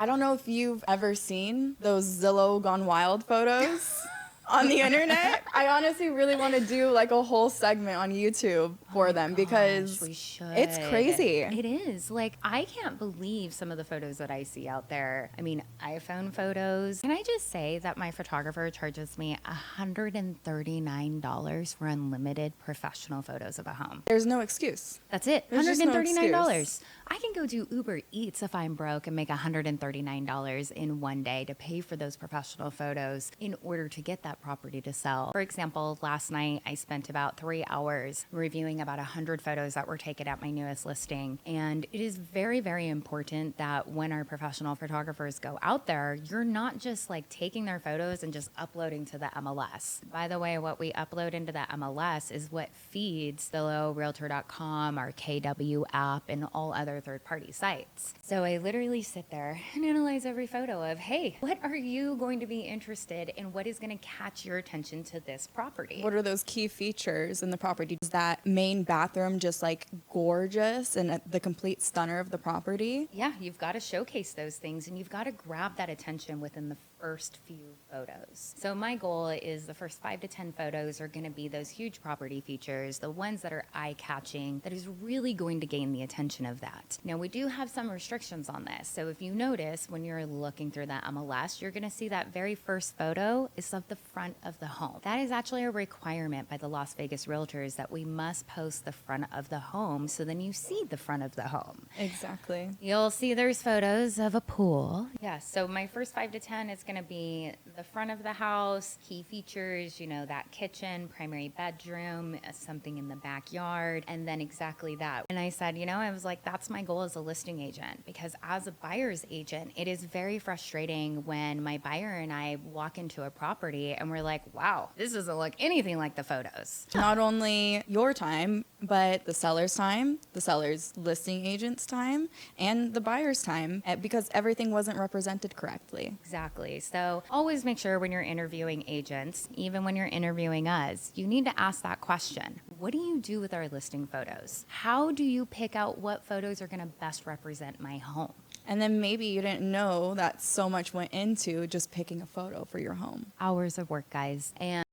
I don't know if you've ever seen those Zillow Gone Wild photos on the internet. I honestly really want to do like a whole segment on YouTube for them because we should. it's crazy. It is. Like, I can't believe some of the photos that I see out there. I mean, iPhone photos. Can I just say that my photographer charges me $139 for unlimited professional photos of a home? There's no excuse. That's it. There's just no $139. excuse. I can go do Uber Eats if I'm broke and make $139 in one day to pay for those professional photos in order to get that property to sell. For example, last night I spent about 3 hours reviewing about 100 photos that were taken at my newest listing. And it is very, very important that when our professional photographers go out there, you're not just like taking their photos and just uploading to the MLS. By the way, what we upload into the MLS is what feeds Zillow, Realtor.com, our KW app, and all other third-party sites. So I literally sit there and analyze every photo of, hey, what are you going to be interested in? What is going to catch your attention to this property? What are those key features in the property? Is that main bathroom just like gorgeous and the complete stunner of the property? Yeah, you've got to showcase those things and you've got to grab that attention within the first few photos. So my goal is the first 5 to 10 photos are going to be those huge property features, the ones that are eye-catching, that is really going to gain the attention of that. Now, we do have some restrictions on this. So if you notice when you're looking through that MLS, you're going to see that very first photo is of the front of the home. That is actually a requirement by the Las Vegas Realtors that we must post the front of the home so then you see the front of the home. Exactly. You'll see there's photos of a pool. Yeah, so my first 5 to 10 is going to be the front of the house, key features, you know, that kitchen, primary bedroom, something in the backyard, and then exactly that. And I said, you know, I was like, that's my goal as a listing agent, because as a buyer's agent, it is very frustrating when my buyer and I walk into a property and we're like, wow, this doesn't look anything like the photos. Not only your time, but the seller's time, the seller's listing agent's time, and the buyer's time, because everything wasn't represented correctly. Exactly. So always make sure when you're interviewing agents, even when you're interviewing us, you need to ask that question. What do you do with our listing photos? How do you pick out what photos are going to best represent my home? And then maybe you didn't know that so much went into just picking a photo for your home. Hours of work, guys. And